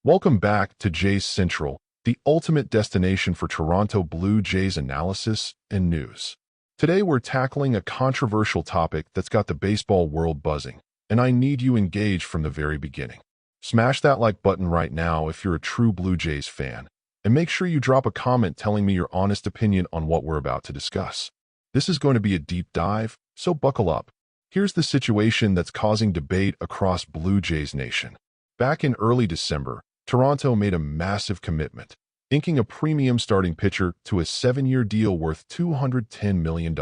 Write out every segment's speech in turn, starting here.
Welcome back to Jays Central, the ultimate destination for Toronto Blue Jays analysis and news. Today we're tackling a controversial topic that's got the baseball world buzzing, and I need you engaged from the very beginning. Smash that like button right now if you're a true Blue Jays fan, and make sure you drop a comment telling me your honest opinion on what we're about to discuss. This is going to be a deep dive, so buckle up. Here's the situation that's causing debate across Blue Jays Nation. Back in early December, Toronto made a massive commitment, inking a premium starting pitcher to a 7-year deal worth $210 million.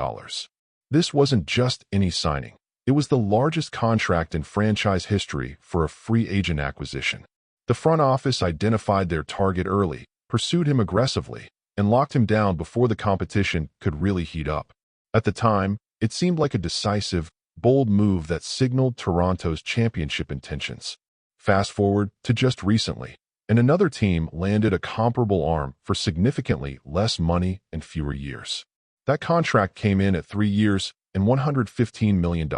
This wasn't just any signing. It was the largest contract in franchise history for a free agent acquisition. The front office identified their target early, pursued him aggressively, and locked him down before the competition could really heat up. At the time, it seemed like a decisive, bold move that signaled Toronto's championship intentions. Fast forward to just recently, and another team landed a comparable arm for significantly less money and fewer years. That contract came in at 3 years and $115 million.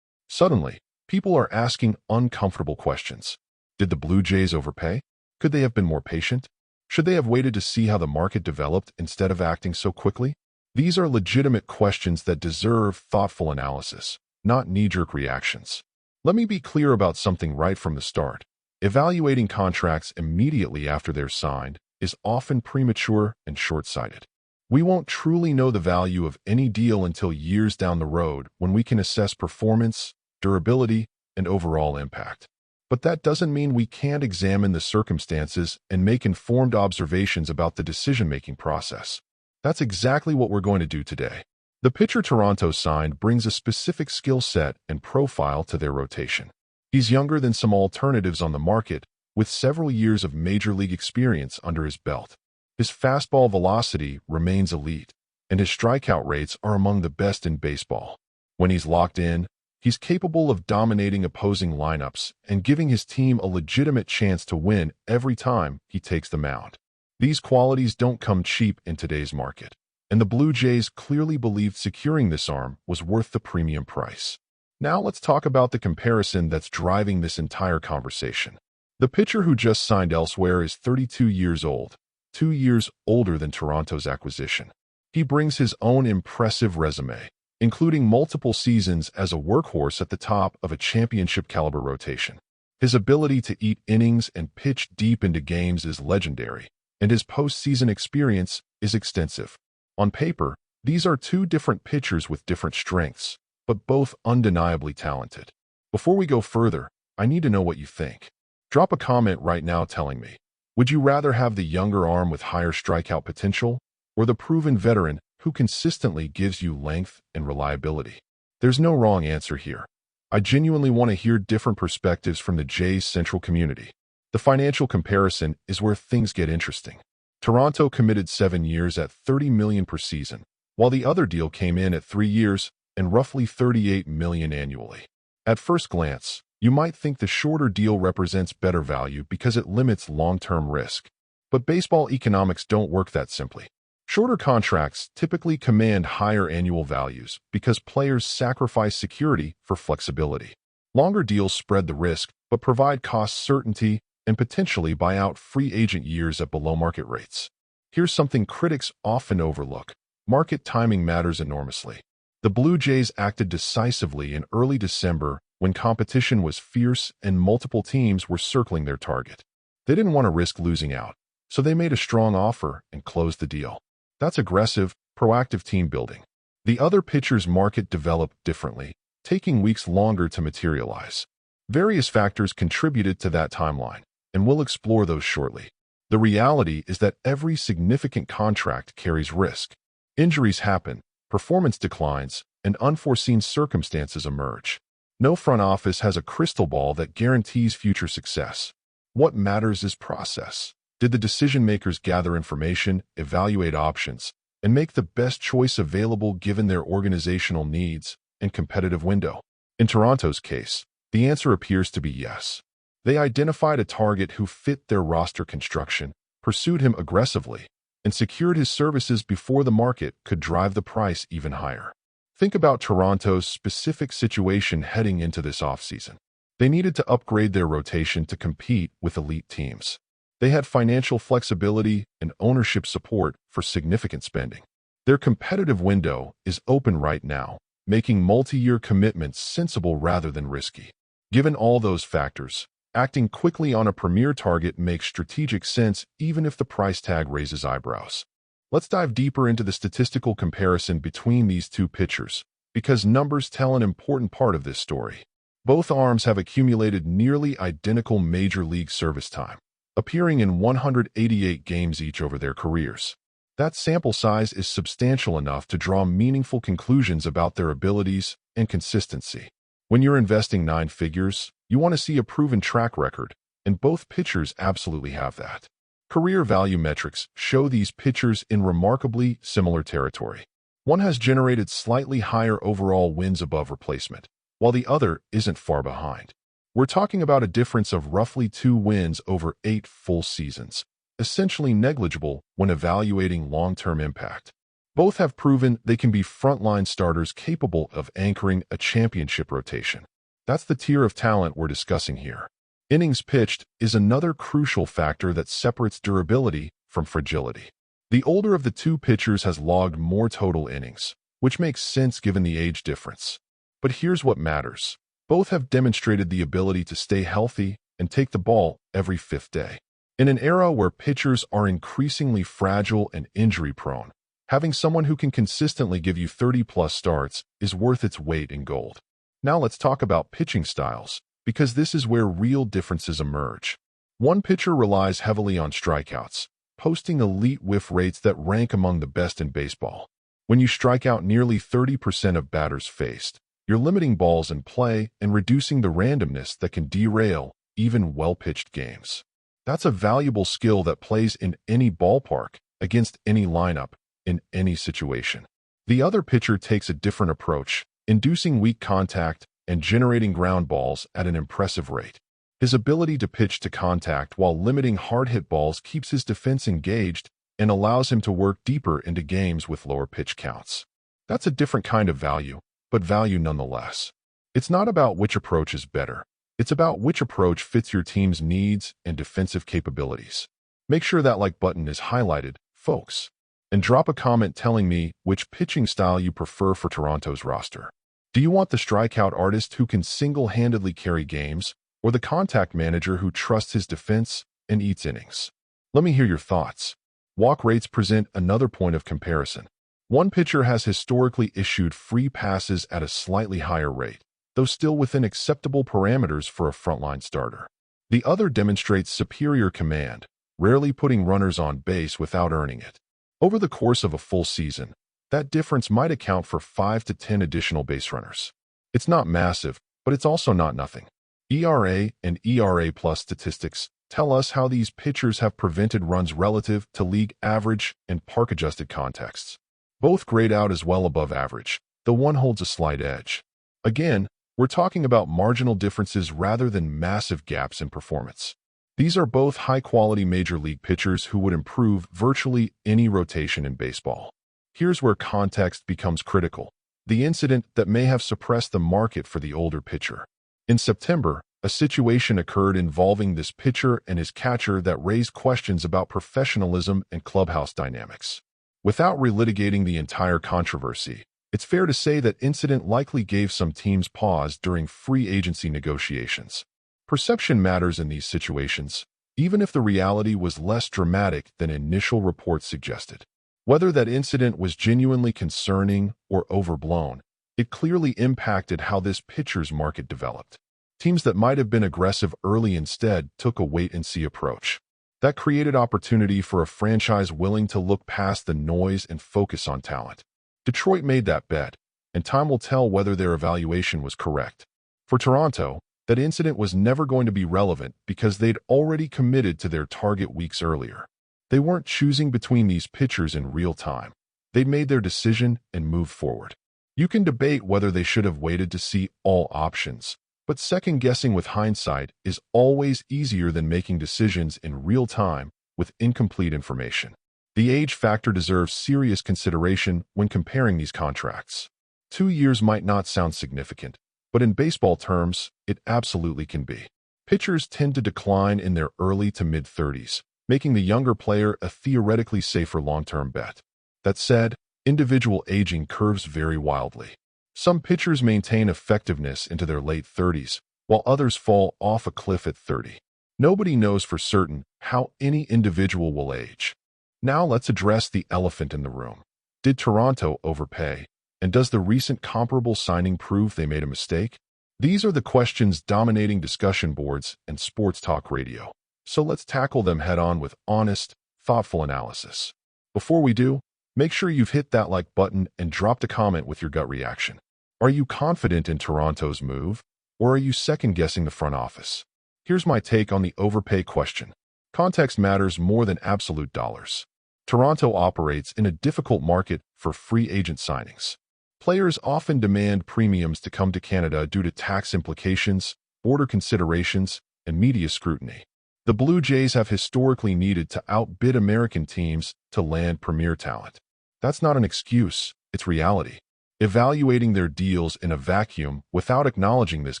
Suddenly, people are asking uncomfortable questions. Did the Blue Jays overpay? Could they have been more patient? Should they have waited to see how the market developed instead of acting so quickly? These are legitimate questions that deserve thoughtful analysis, not knee-jerk reactions. Let me be clear about something right from the start. Evaluating contracts immediately after they're signed is often premature and short-sighted. We won't truly know the value of any deal until years down the road when we can assess performance, durability, and overall impact. But that doesn't mean we can't examine the circumstances and make informed observations about the decision-making process. That's exactly what we're going to do today. The pitcher Toronto signed brings a specific skill set and profile to their rotation. He's younger than some alternatives on the market, with several years of major league experience under his belt. His fastball velocity remains elite, and his strikeout rates are among the best in baseball. When he's locked in, he's capable of dominating opposing lineups and giving his team a legitimate chance to win every time he takes the mound. These qualities don't come cheap in today's market, and the Blue Jays clearly believed securing this arm was worth the premium price. Now let's talk about the comparison that's driving this entire conversation. The pitcher who just signed elsewhere is 32 years old, 2 years older than Toronto's acquisition. He brings his own impressive resume, including multiple seasons as a workhorse at the top of a championship-caliber rotation. His ability to eat innings and pitch deep into games is legendary, and his postseason experience is extensive. On paper, these are two different pitchers with different strengths, but both undeniably talented. Before we go further, I need to know what you think. Drop a comment right now telling me, would you rather have the younger arm with higher strikeout potential, or the proven veteran who consistently gives you length and reliability? There's no wrong answer here. I genuinely want to hear different perspectives from the Jays Central community. The financial comparison is where things get interesting. Toronto committed 7 years at $30 million per season, while the other deal came in at 3 years and roughly $38 million annually. At first glance, you might think the shorter deal represents better value because it limits long-term risk. But baseball economics don't work that simply. Shorter contracts typically command higher annual values because players sacrifice security for flexibility. Longer deals spread the risk but provide cost certainty and potentially buy out free agent years at below-market rates. Here's something critics often overlook. Market timing matters enormously. The Blue Jays acted decisively in early December when competition was fierce and multiple teams were circling their target. They didn't want to risk losing out, so they made a strong offer and closed the deal. That's aggressive, proactive team building. The other pitchers' market developed differently, taking weeks longer to materialize. Various factors contributed to that timeline, and we'll explore those shortly. The reality is that every significant contract carries risk. Injuries happen, performance declines, and unforeseen circumstances emerge. No front office has a crystal ball that guarantees future success. What matters is process. Did the decision-makers gather information, evaluate options, and make the best choice available given their organizational needs and competitive window? In Toronto's case, the answer appears to be yes. They identified a target who fit their roster construction, pursued him aggressively, and secured his services before the market could drive the price even higher. Think about Toronto's specific situation heading into this offseason. They needed to upgrade their rotation to compete with elite teams. They had financial flexibility and ownership support for significant spending. Their competitive window is open right now, making multi-year commitments sensible rather than risky. Given all those factors, acting quickly on a premier target makes strategic sense even if the price tag raises eyebrows. Let's dive deeper into the statistical comparison between these two pitchers, because numbers tell an important part of this story. Both arms have accumulated nearly identical major league service time, appearing in 188 games each over their careers. That sample size is substantial enough to draw meaningful conclusions about their abilities and consistency. When you're investing nine figures, you want to see a proven track record, and both pitchers absolutely have that. Career value metrics show these pitchers in remarkably similar territory. One has generated slightly higher overall wins above replacement, while the other isn't far behind. We're talking about a difference of roughly 2 wins over 8 full seasons, essentially negligible when evaluating long-term impact. Both have proven they can be frontline starters capable of anchoring a championship rotation. That's the tier of talent we're discussing here. Innings pitched is another crucial factor that separates durability from fragility. The older of the two pitchers has logged more total innings, which makes sense given the age difference. But here's what matters. Both have demonstrated the ability to stay healthy and take the ball every 5th day. In an era where pitchers are increasingly fragile and injury-prone, having someone who can consistently give you 30-plus starts is worth its weight in gold. Now let's talk about pitching styles, because this is where real differences emerge. One pitcher relies heavily on strikeouts, posting elite whiff rates that rank among the best in baseball. When you strike out nearly 30% of batters faced, you're limiting balls in play and reducing the randomness that can derail even well-pitched games. That's a valuable skill that plays in any ballpark, against any lineup, in any situation. The other pitcher takes a different approach, inducing weak contact and generating ground balls at an impressive rate. His ability to pitch to contact while limiting hard-hit balls keeps his defense engaged and allows him to work deeper into games with lower pitch counts. That's a different kind of value, but value nonetheless. It's not about which approach is better. It's about which approach fits your team's needs and defensive capabilities. Make sure that like button is highlighted, folks. And drop a comment telling me which pitching style you prefer for Toronto's roster. Do you want the strikeout artist who can single-handedly carry games, or the contact manager who trusts his defense and eats innings? Let me hear your thoughts. Walk rates present another point of comparison. One pitcher has historically issued free passes at a slightly higher rate, though still within acceptable parameters for a frontline starter. The other demonstrates superior command, rarely putting runners on base without earning it. Over the course of a full season, that difference might account for 5 to 10 additional base runners. It's not massive, but it's also not nothing. ERA and ERA plus statistics tell us how these pitchers have prevented runs relative to league average and park-adjusted contexts. Both grade out as well above average, though one holds a slight edge. Again, we're talking about marginal differences rather than massive gaps in performance. These are both high-quality major league pitchers who would improve virtually any rotation in baseball. Here's where context becomes critical. The incident that may have suppressed the market for the older pitcher. In September, a situation occurred involving this pitcher and his catcher that raised questions about professionalism and clubhouse dynamics. Without relitigating the entire controversy, it's fair to say that incident likely gave some teams pause during free agency negotiations. Perception matters in these situations, even if the reality was less dramatic than initial reports suggested. Whether that incident was genuinely concerning or overblown, it clearly impacted how this pitcher's market developed. Teams that might have been aggressive early instead took a wait-and-see approach. That created opportunity for a franchise willing to look past the noise and focus on talent. Detroit made that bet, and time will tell whether their evaluation was correct. For Toronto, that incident was never going to be relevant because they'd already committed to their target weeks earlier. They weren't choosing between these pitchers in real time. They'd made their decision and moved forward. You can debate whether they should have waited to see all options, but second-guessing with hindsight is always easier than making decisions in real time with incomplete information. The age factor deserves serious consideration when comparing these contracts. 2 years might not sound significant, but in baseball terms, it absolutely can be. Pitchers tend to decline in their early to mid-30s, making the younger player a theoretically safer long-term bet. That said, individual aging curves vary wildly. Some pitchers maintain effectiveness into their late 30s, while others fall off a cliff at 30. Nobody knows for certain how any individual will age. Now let's address the elephant in the room. Did Toronto overpay? And does the recent comparable signing prove they made a mistake? These are the questions dominating discussion boards and sports talk radio. So let's tackle them head-on with honest, thoughtful analysis. Before we do, make sure you've hit that like button and dropped a comment with your gut reaction. Are you confident in Toronto's move, or are you second-guessing the front office? Here's my take on the overpay question. Context matters more than absolute dollars. Toronto operates in a difficult market for free agent signings. Players often demand premiums to come to Canada due to tax implications, border considerations, and media scrutiny. The Blue Jays have historically needed to outbid American teams to land premier talent. That's not an excuse, it's reality. Evaluating their deals in a vacuum without acknowledging this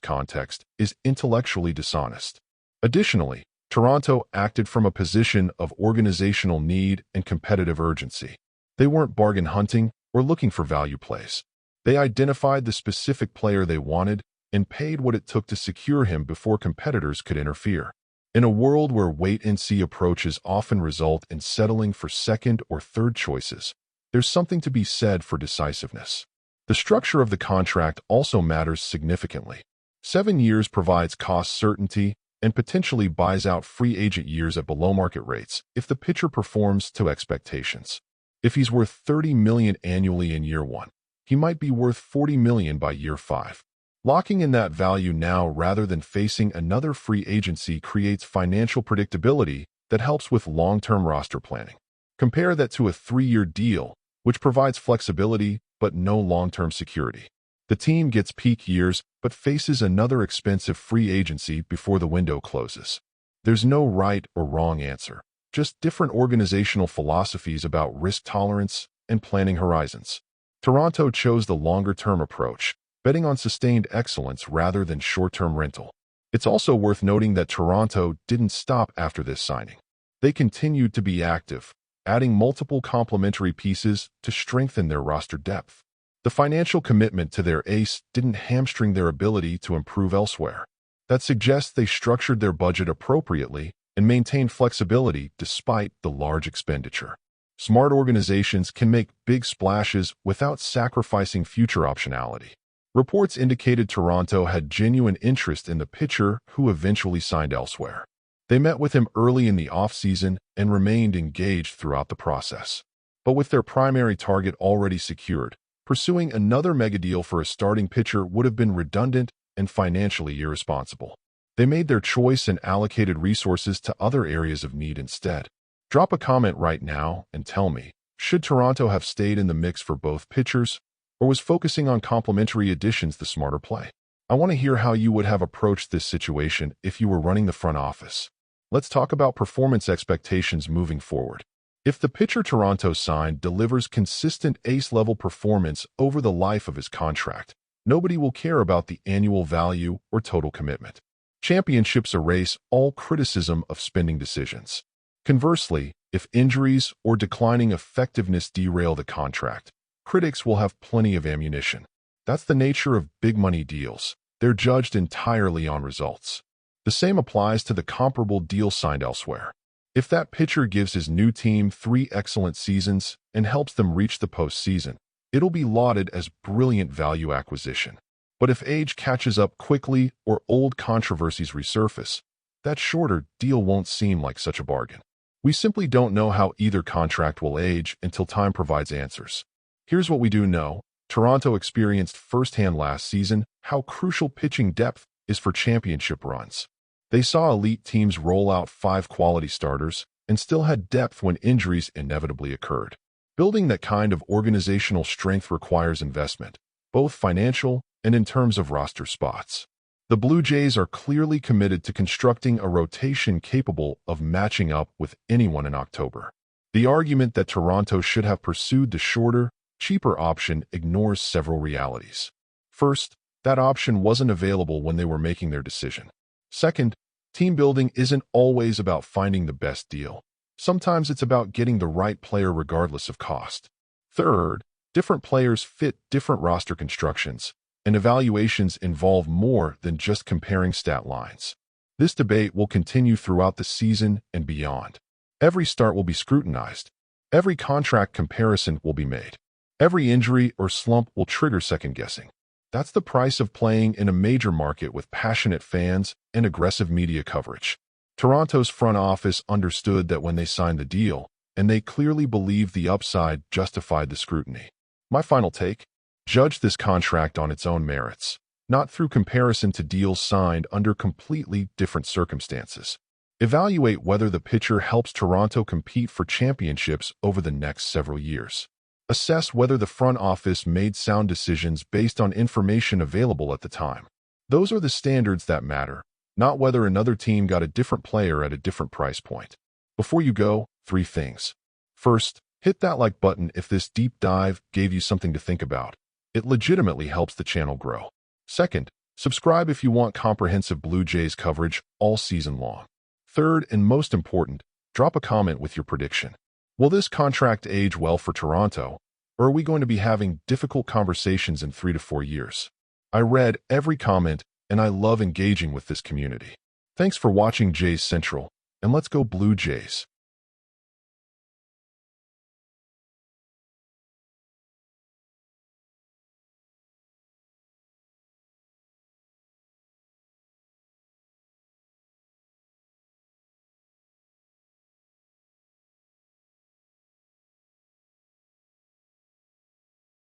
context is intellectually dishonest. Additionally, Toronto acted from a position of organizational need and competitive urgency. They weren't bargain hunting or looking for value plays. They identified the specific player they wanted and paid what it took to secure him before competitors could interfere. In a world where wait-and-see approaches often result in settling for second or third choices, there's something to be said for decisiveness. The structure of the contract also matters significantly. 7 years provides cost certainty and potentially buys out free agent years at below-market rates if the pitcher performs to expectations. If he's worth $30 million annually in year 1, he might be worth $40 million by year 5. Locking in that value now rather than facing another free agency creates financial predictability that helps with long-term roster planning. Compare that to a 3-year deal, which provides flexibility but no long-term security. The team gets peak years but faces another expensive free agency before the window closes. There's no right or wrong answer, just different organizational philosophies about risk tolerance and planning horizons. Toronto chose the longer-term approach, betting on sustained excellence rather than short-term rental. It's also worth noting that Toronto didn't stop after this signing. They continued to be active, adding multiple complementary pieces to strengthen their roster depth. The financial commitment to their ace didn't hamstring their ability to improve elsewhere. That suggests they structured their budget appropriately and maintained flexibility despite the large expenditure. Smart organizations can make big splashes without sacrificing future optionality. Reports indicated Toronto had genuine interest in the pitcher who eventually signed elsewhere. They met with him early in the offseason and remained engaged throughout the process. But with their primary target already secured, pursuing another megadeal for a starting pitcher would have been redundant and financially irresponsible. They made their choice and allocated resources to other areas of need instead. Drop a comment right now and tell me, should Toronto have stayed in the mix for both pitchers, or was focusing on complementary additions the smarter play? I want to hear how you would have approached this situation if you were running the front office. Let's talk about performance expectations moving forward. If the pitcher Toronto signed delivers consistent ace-level performance over the life of his contract, nobody will care about the annual value or total commitment. Championships erase all criticism of spending decisions. Conversely, if injuries or declining effectiveness derail the contract, critics will have plenty of ammunition. That's the nature of big-money deals. They're judged entirely on results. The same applies to the comparable deal signed elsewhere. If that pitcher gives his new team 3 excellent seasons and helps them reach the postseason, it'll be lauded as brilliant value acquisition. But if age catches up quickly or old controversies resurface, that shorter deal won't seem like such a bargain. We simply don't know how either contract will age until time provides answers. Here's what we do know. Toronto experienced firsthand last season how crucial pitching depth is for championship runs. They saw elite teams roll out 5 quality starters and still had depth when injuries inevitably occurred. Building that kind of organizational strength requires investment, both financial and in terms of roster spots. The Blue Jays are clearly committed to constructing a rotation capable of matching up with anyone in October. The argument that Toronto should have pursued the shorter, cheaper option ignores several realities. First, That option wasn't available when they were making their decision. Second, team building isn't always about finding the best deal. Sometimes it's about getting the right player regardless of cost. Third, different players fit different roster constructions, and evaluations involve more than just comparing stat lines. This debate will continue throughout the season and beyond. Every start will be scrutinized. Every contract comparison will be made. Every injury or slump will trigger second-guessing. That's the price of playing in a major market with passionate fans and aggressive media coverage. Toronto's front office understood that when they signed the deal, and they clearly believed the upside justified the scrutiny. My final take: judge this contract on its own merits, not through comparison to deals signed under completely different circumstances. Evaluate whether the pitcher helps Toronto compete for championships over the next several years. Assess whether the front office made sound decisions based on information available at the time. Those are the standards that matter, not whether another team got a different player at a different price point. Before you go, 3 things. First, hit that like button if this deep dive gave you something to think about. It legitimately helps the channel grow. Second, subscribe if you want comprehensive Blue Jays coverage all season long. Third, and most important, drop a comment with your prediction. Will this contract age well for Toronto, or are we going to be having difficult conversations in 3 to 4 years? I read every comment, and I love engaging with this community. Thanks for watching Jays Central, and let's go Blue Jays.